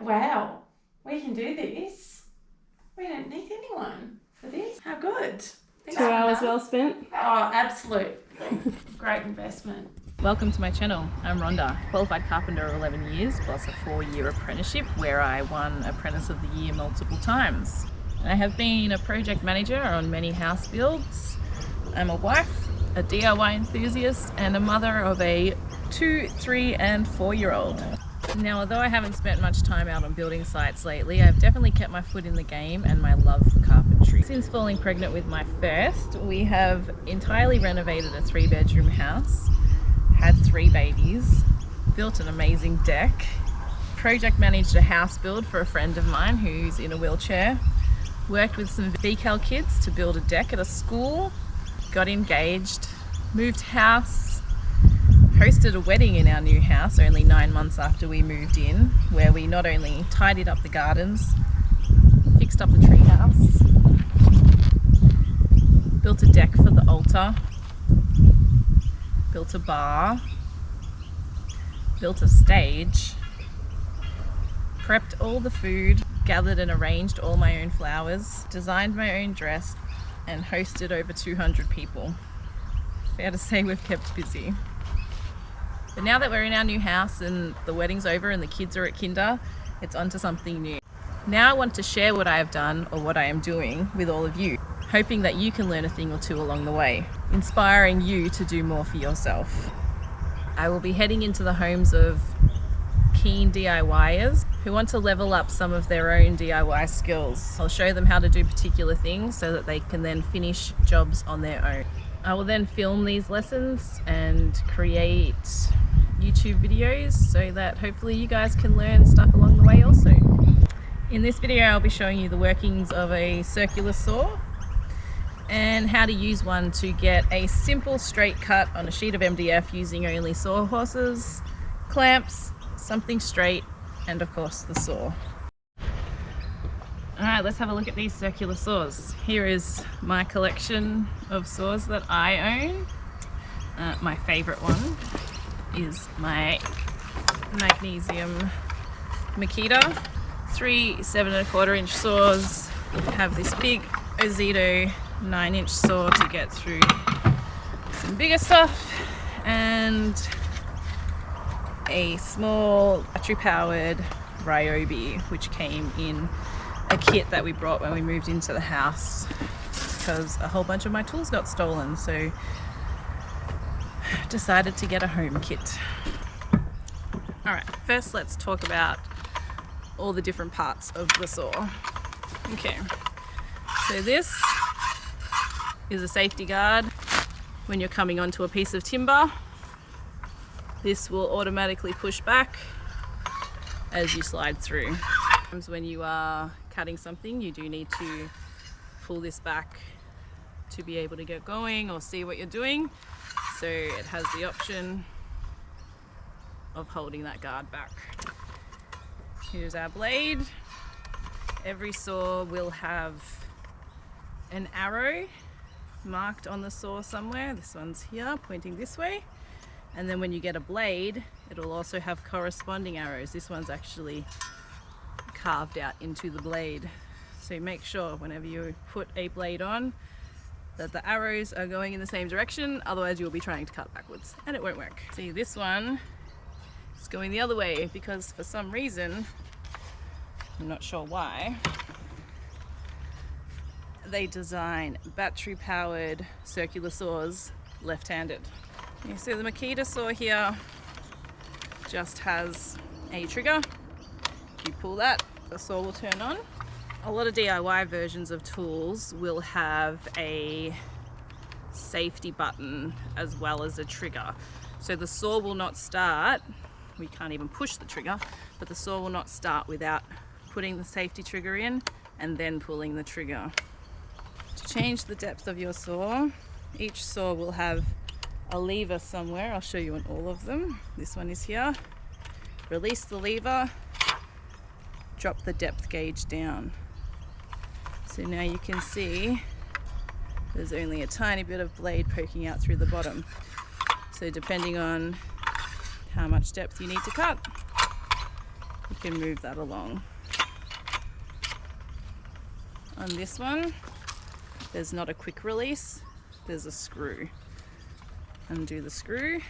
Wow, we can do this. We don't need anyone for this. How good. Thanks, 2 hours Rhonda. well spent. Oh, absolutely. Great investment. Welcome to my channel. I'm Rhonda, qualified carpenter of 11 years plus a 4-year apprenticeship where I won Apprentice of the Year multiple times. I have been a project manager on many house builds. I'm a wife, a DIY enthusiast and a mother of a 2, 3 and 4-year-old. Now, although I haven't spent much time out on building sites lately, I've definitely kept my foot in the game and my love for carpentry. Since falling pregnant with my first, we have entirely renovated a 3-bedroom house, had 3 babies, built an amazing deck, project managed a house build for a friend of mine who's in a wheelchair, worked with some VCAL kids to build a deck at a school, got engaged, moved house, hosted a wedding in our new house only 9 months after we moved in, where we not only tidied up the gardens, fixed up the tree house, built a deck for the altar, built a bar, built a stage, prepped all the food, gathered and arranged all my own flowers, designed my own dress, and hosted over 200 people. Fair to say we've kept busy. But now that we're in our new house and the wedding's over and the kids are at kinder, it's on to something new. Now I want to share what I have done or what I am doing with all of you, hoping that you can learn a thing or two along the way, inspiring you to do more for yourself. I will be heading into the homes of keen DIYers who want to level up some of their own DIY skills. I'll show them how to do particular things so that they can then finish jobs on their own. I will then film these lessons and create YouTube videos so that hopefully you guys can learn stuff along the way also. In this video I'll be showing you the workings of a circular saw and how to use one to get a simple straight cut on a sheet of MDF using only sawhorses, clamps, something straight, and of course the saw. Alright, let's have a look at these circular saws. Here is my collection of saws that I own. My favourite one is my magnesium Makita. 3 7¼ inch saws. Have this big Ozito 9-inch saw to get through some bigger stuff, and a small battery-powered Ryobi, which came in a kit that we brought when we moved into the house because a whole bunch of my tools got stolen, so decided to get a home kit. Alright, first let's talk about all the different parts of the saw. Okay, so this is a safety guard. When you're coming onto a piece of timber, this will automatically push back as you slide through. When you are cutting something, you do need to pull this back to be able to get going or see what you're doing. So it has the option of holding that guard back. Here's our blade. Every saw will have an arrow marked on the saw somewhere. This one's here pointing this way. And then when you get a blade, it'll also have corresponding arrows. This one's actually carved out into the blade. So make sure whenever you put a blade on that the arrows are going in the same direction, otherwise you'll be trying to cut backwards and it won't work. See, this one is going the other way because for some reason, I'm not sure why, they design battery-powered circular saws left-handed. You see the Makita saw here just has a trigger. If you pull that, the saw will turn on. A lot of DIY versions of tools will have a safety button as well as a trigger. So the saw will not start, we can't even push the trigger, but the saw will not start without putting the safety trigger in and then pulling the trigger. To change the depth of your saw, each saw will have a lever somewhere. I'll show you on all of them. This one is here. Release the lever, drop the depth gauge down. So now you can see there's only a tiny bit of blade poking out through the bottom. So depending on how much depth you need to cut, you can move that along. On this one, there's not a quick release, there's a screw. Undo the screw,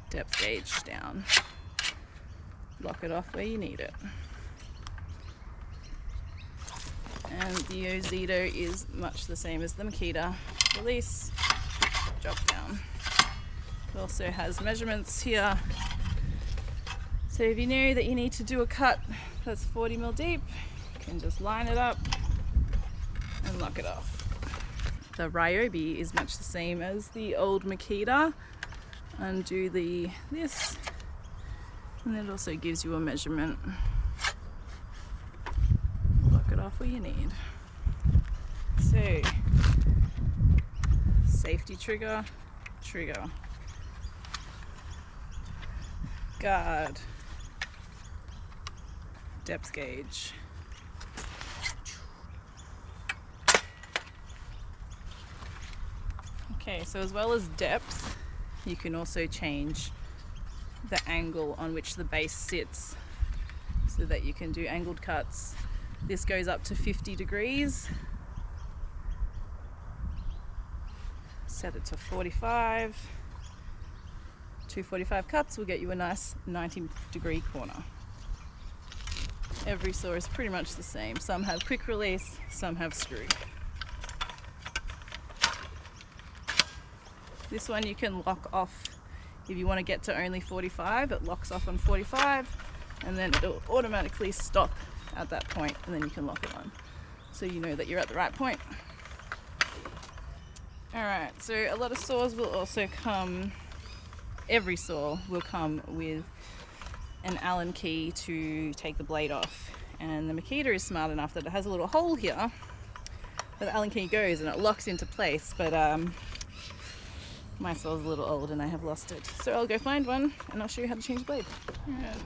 depth gauge down, lock it off where you need it. And the Ozito is much the same as the Makita. Release, drop down. It also has measurements here. So if you know that you need to do a cut that's 40 mil deep, you can just line it up and lock it off. The Ryobi is much the same as the old Makita. Undo this, and it also gives you a measurement. Lock it off where you need. So, safety trigger, guard, depth gauge. Okay, so as well as depth, you can also change the angle on which the base sits so that you can do angled cuts. This goes up to 50 degrees. Set it to 45. 245 cuts will get you a nice 90-degree corner. Every saw is pretty much the same. Some have quick release, some have screw. This one you can lock off if you want to get to only 45. It locks off on 45 and then it'll automatically stop at that point, and then you can lock it on so you know that you're at the right point. Alright, so a lot of saws will also come, every saw will come with an Allen key to take the blade off, and the Makita is smart enough that it has a little hole here where the Allen key goes and it locks into place, but my saw's a little old and I have lost it. So I'll go find one and I'll show you how to change the blade.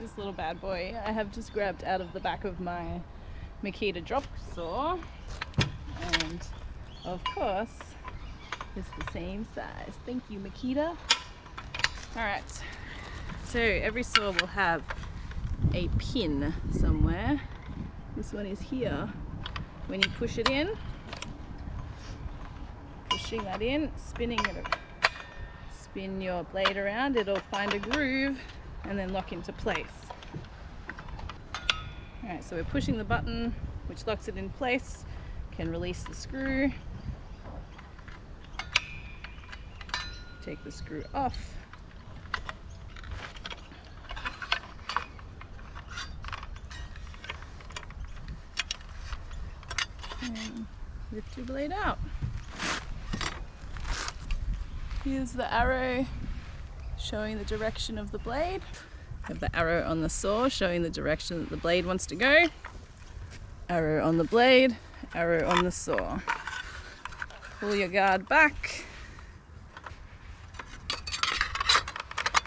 This little bad boy I have just grabbed out of the back of my Makita drop saw, and of course it's the same size. Thank you, Makita. Alright, so every saw will have a pin somewhere. This one is here. When you push it in, pushing that in, spinning it, spin your blade around, it'll find a groove and then lock into place. Alright, so we're pushing the button which locks it in place, can release the screw, take the screw off, and lift your blade out. Here's the arrow showing the direction of the blade. Have the arrow on the saw showing the direction that the blade wants to go. Arrow on the blade, arrow on the saw. Pull your guard back.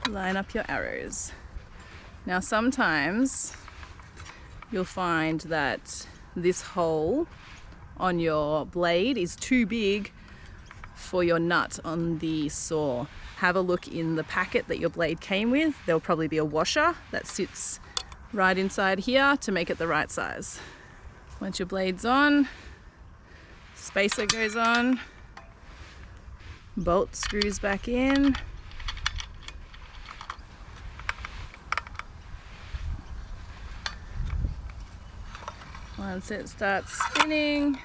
Line up your arrows. Now sometimes you'll find that this hole on your blade is too big for your nut on the saw. Have a look in the packet that your blade came with. There'll probably be a washer that sits right inside here to make it the right size. Once your blade's on, spacer goes on, bolt screws back in. Once it starts spinning,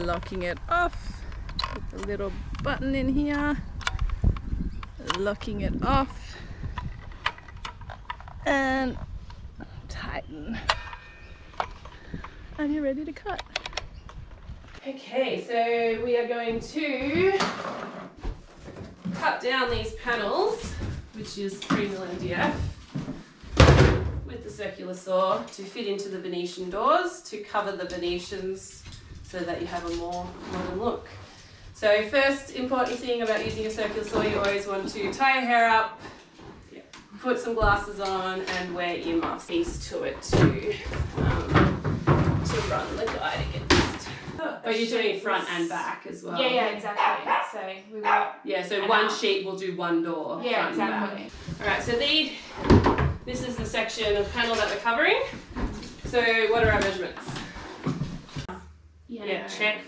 locking it off. Put the little button in here, locking it off, and tighten. And you're ready to cut. Okay, so we are going to cut down these panels, which is 3mm MDF, with the circular saw to fit into the Venetian doors to cover the Venetians so that you have a more modern look. So first important thing about using a circular saw, you always want to tie your hair up, put some glasses on and wear earmuffs to it to run the guide against. But you're doing front and back as well. Yeah, exactly. So we got so one sheet will do one door. yeah, front and exactly. back. All right, so this is the section of panel that we're covering. So what are our measurements? Yeah, check.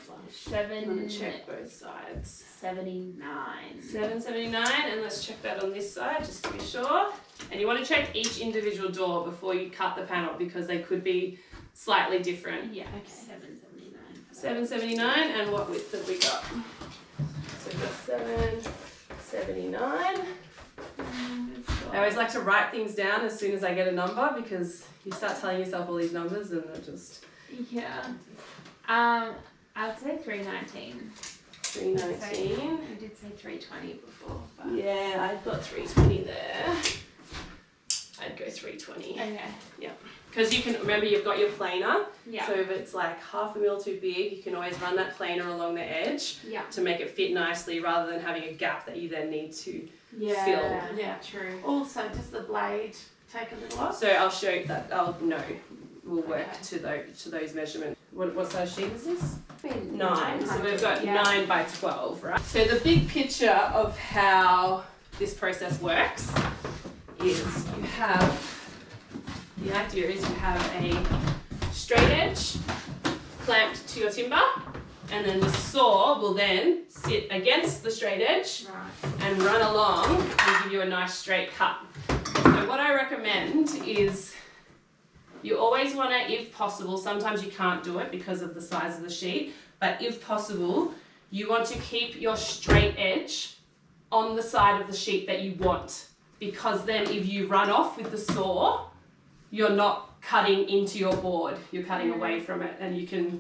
I'm gonna check both sides. 79. 779, and let's check that on this side just to be sure. And you want to check each individual door before you cut the panel because they could be slightly different. Yeah, okay. 779. 779, and what width have we got? So we've got 779. I always like to write things down as soon as I get a number because you start telling yourself all these numbers and they're just... Yeah. I'd say 319. 319. I did say 320 before. But... Yeah, I've got 320 there. I'd go 320. Okay. Yeah. Because you can, remember you've got your planer. Yeah. So if it's like half a mil too big, you can always run that planer along the edge to make it fit nicely rather than having a gap that you then need to fill. Yeah, true. Also, does the blade take a little off? So I'll show you that. We'll work to those measurements. What size sheet is this? 9. So we've got 9 by 12, right? So the big picture of how this process works is the idea is you have a straight edge clamped to your timber, and then the saw will then sit against the straight edge and run along and give you a nice straight cut. So what I recommend is you always want to, if possible, sometimes you can't do it because of the size of the sheet, but if possible, you want to keep your straight edge on the side of the sheet that you want, because then if you run off with the saw, you're not cutting into your board, you're cutting away from it, and you can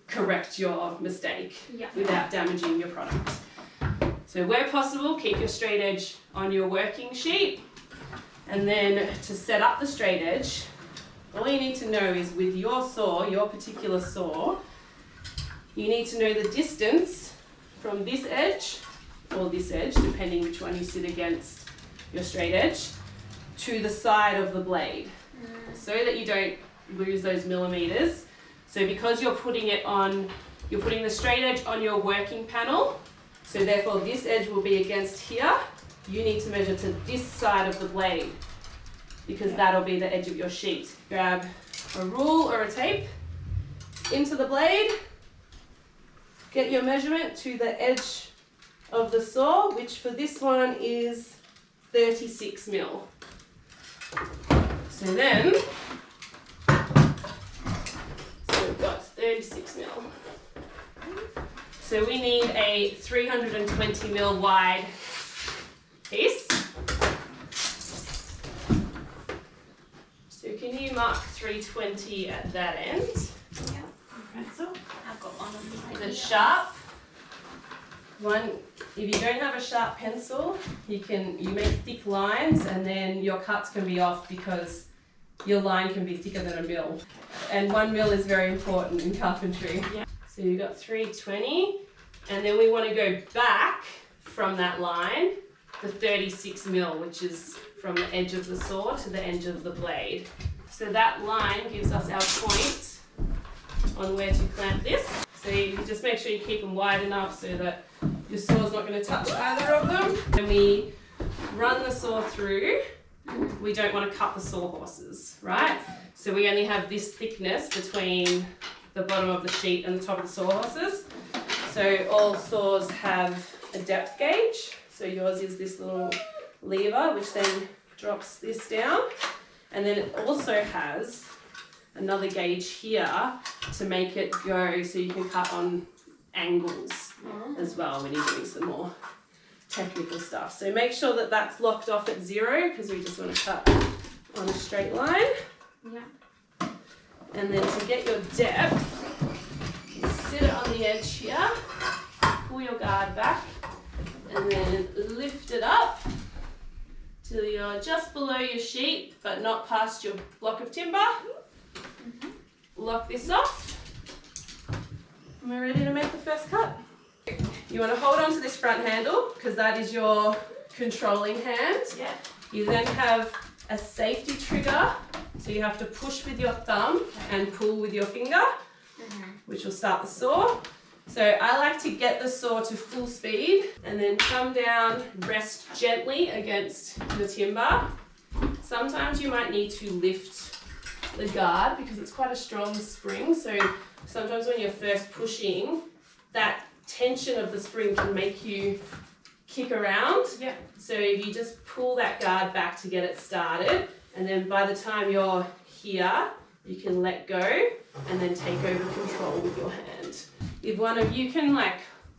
correct your mistake without damaging your product. So where possible, keep your straight edge on your working sheet, and then to set up the straight edge, all you need to know is with your saw, your particular saw, you need to know the distance from this edge, or this edge, depending which one you sit against your straight edge, to the side of the blade, so that you don't lose those millimeters. So because you're putting the straight edge on your working panel, so therefore this edge will be against here, you need to measure to this side of the blade, because that'll be the edge of your sheet. Grab a rule or a tape into the blade, get your measurement to the edge of the saw, which for this one is 36 mil. So then, we've got 36 mil. So we need a 320 mil wide piece. So can you mark 320 at that end? Yeah. Pencil. I've got one on Is it sharp? If you don't have a sharp pencil, you make thick lines, and then your cuts can be off because your line can be thicker than a mil. And 1 mil is very important in carpentry. Yeah. So you've got 320, and then we want to go back from that line to 36 mil, which is from the edge of the saw to the edge of the blade. So that line gives us our point on where to clamp this. So you just make sure you keep them wide enough so that your saw's not going to touch either of them. When we run the saw through, we don't want to cut the sawhorses, right? So we only have this thickness between the bottom of the sheet and the top of the sawhorses. So all saws have a depth gauge. So yours is this little lever, which then drops this down. And then it also has another gauge here to make it go so you can cut on angles as well when you're doing some more technical stuff. So make sure that that's locked off at 0 because we just want to cut on a straight line. Yeah. And then to get your depth, you sit it on the edge here, pull your guard back, and then lift it up till you're just below your sheet but not past your block of timber. Lock this off. And we're ready to make the first cut. You want to hold on to this front handle because that is your controlling hand. Yeah. You then have a safety trigger, so you have to push with your thumb and pull with your finger. which will start the saw. So I like to get the saw to full speed and then come down, rest gently against the timber. Sometimes you might need to lift the guard because it's quite a strong spring. So sometimes when you're first pushing, that tension of the spring can make you kick around. Yeah. So if you just pull that guard back to get it started, and then by the time you're here, you can let go and then take over control with your hand. If one of you can like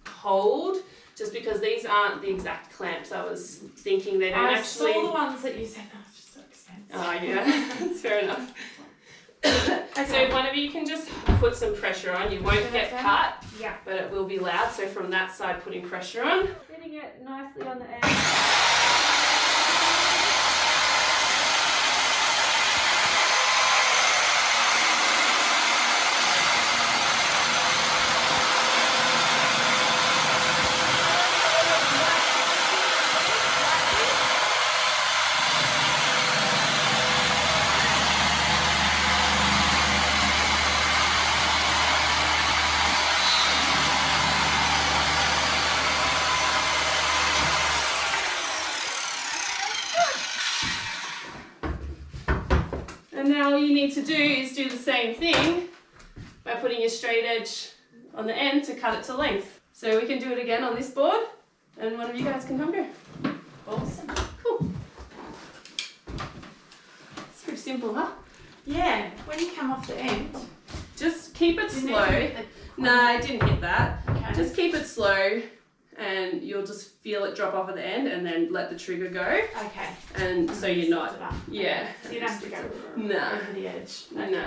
hold, just because these aren't the exact clamps I was thinking, they don't I actually. saw the ones that you said, oh, it's just so expensive. Oh yeah, that's fair enough. So if one of you can just put some pressure on, you won't get cut, Yeah. but it will be loud. So from that side, putting pressure on. Sitting it nicely on the end. And now all you need to do is do the same thing by putting your straight edge on the end to cut it to length. So we can do it again on this board, and one of you guys can come here. Awesome. Cool. It's pretty simple, huh? Yeah, when you come off the end. Just keep it Didn't slow. it hit No, I didn't hit that. Okay. Just keep it slow, and you'll just feel it drop off at the end, and then let the trigger go. Okay. And so you're not. Lift it up. Yeah. So you don't have to go No. over the edge. No.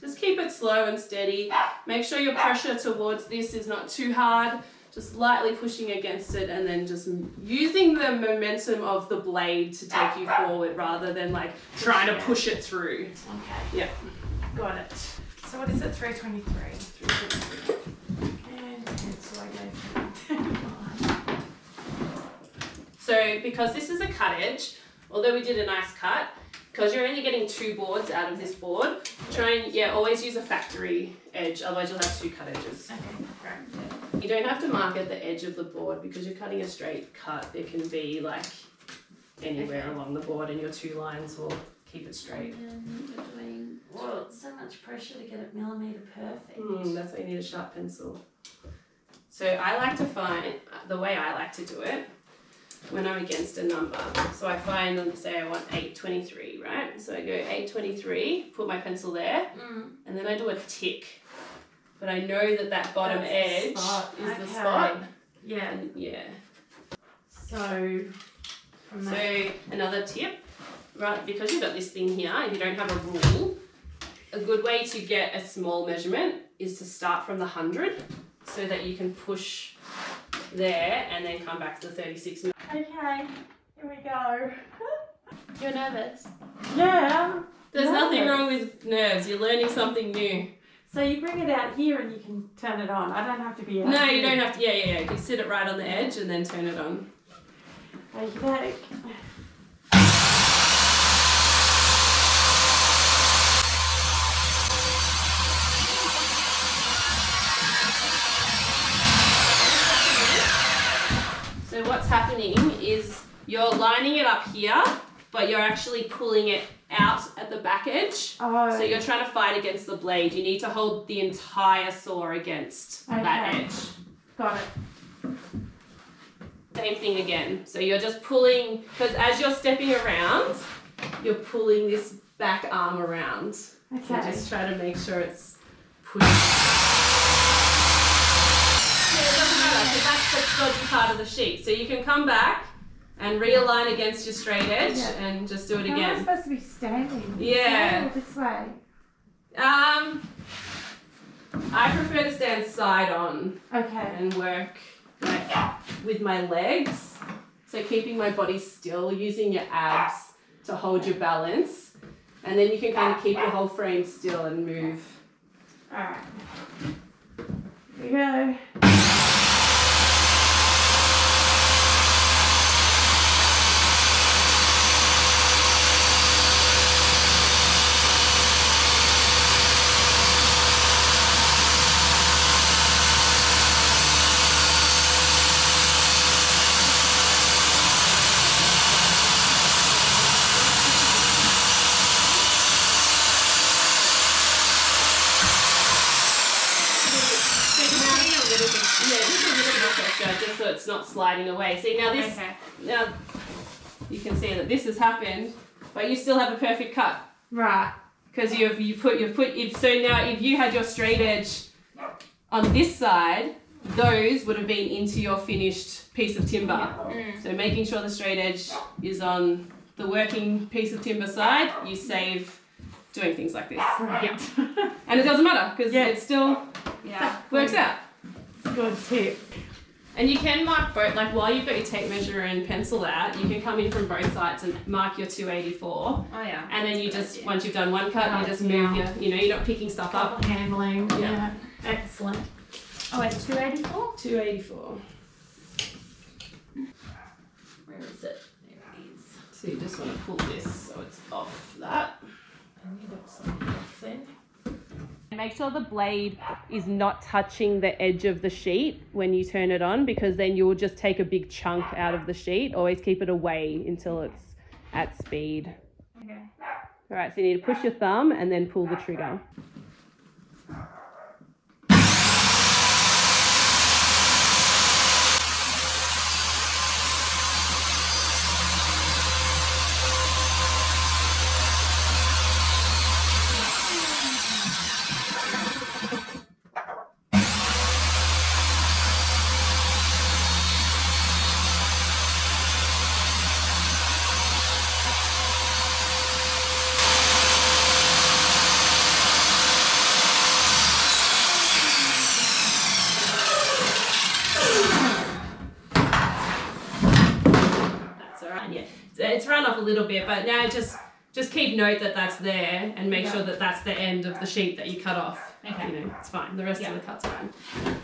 Just keep it slow and steady. Make sure your pressure towards this is not too hard. Just lightly pushing against it and then just using the momentum of the blade to take you forward rather than like trying to push it through. Okay. Yep. Got it. So what is it? 323. And pencil I gave. So because this is a cut edge, although we did a nice cut, because you're only getting 2 boards out of this board, try and always use a factory edge, otherwise you'll have 2 cut edges. Okay, great. You don't have to mark at the edge of the board because you're cutting a straight cut. It can be like anywhere along the board and your 2 lines will keep it straight. Well, it's so much pressure to get it millimetre perfect. That's why you need a sharp pencil. So I like to find, the way I like to do it, when I'm against a number. So I find, say I want 823, right? So I go 823, put my pencil there, and then I do a tick. But I know that that bottom That's the edge spot. is the Okay. spot. Yeah. And yeah. So, from So that, another tip, right? Because you've got this thing here, and you don't have a rule, a good way to get a small measurement is to start from the 100, so that you can push there and then come back to the 36. okay, here we go. You're nervous? Yeah. There's Nervous. nothing wrong with nerves. You're learning something new. So you bring it out here and you can turn it on. I don't have to be out No, you here. don't have to. Yeah. You sit it right on the edge and then turn it on. Okay. So what's happening is you're lining it up here, but you're actually pulling it out at the back edge. Oh. So you're trying to fight against the blade. You need to hold the entire saw against that Okay. edge. Got it. Same thing again. So you're just pulling, because as you're stepping around, you're pulling this back arm around. So Okay. just try to make sure it's pushing. Yeah, it doesn't matter, because that's the dodgy part of the sheet. So you can come back and realign against your straight edge Yeah. and just do it How am I again. supposed to be standing? Yeah. This way. I prefer to stand side on Okay. and work like with my legs. So keeping my body still, using your abs to hold your balance. And then you can kind of keep your whole frame still and move. Alright. Here we go. just so it's not sliding away. See now this, now you can see that this has happened, but you still have a perfect cut. Right. Because so now if you had your straight edge on this side, those would have been into your finished piece of timber. So making sure the straight edge is on the working piece of timber side, you save doing things like this. Right. And it doesn't matter because it still works out. Good tip. And you can mark both, like while you've got your tape measure and pencil out, you can come in from both sides and mark your 284. Oh yeah. And then you just, once you've done one cut, you just move your, you're not picking stuff up. Handling. Yeah. Excellent. Oh, it's 284? 284. Where is it? There it is. So you just want to pull this so it's off that. And you got something else then. Make sure the blade is not touching the edge of the sheet when you turn it on, because then you'll just take a big chunk out of the sheet. Always keep it away until it's at speed. Okay. All right, so you need to push your thumb and then pull the trigger. It's run off a little bit, but now just keep note that that's there and make sure that that's the end of the sheet that you cut off. Okay. It's fine. The rest of the cut's fine.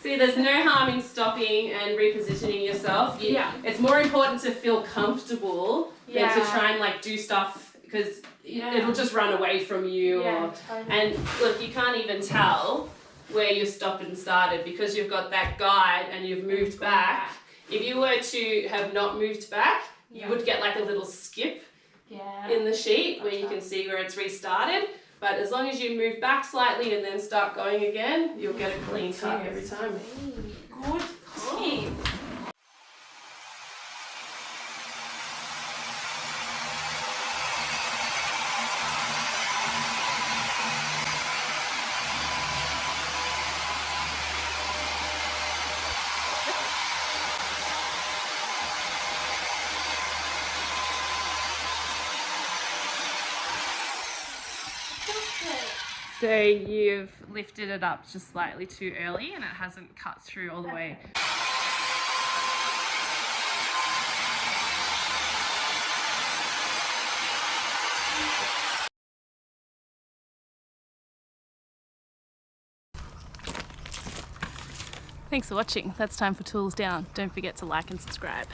See, there's no harm in stopping and repositioning yourself. It's more important to feel comfortable than to try and like do stuff because it'll just run away from you. Totally. And look, you can't even tell where you've stopped and started because you've got that guide and you've moved back. If you were to have not moved back, you would get like a little skip in the sheet where you can see where it's restarted. But as long as you move back slightly and then start going again, you'll get a clean cut every time. Good tip. So you've lifted it up just slightly too early and it hasn't cut through all the way. Thanks for watching. That's time for Tools Down. Don't forget to like and subscribe.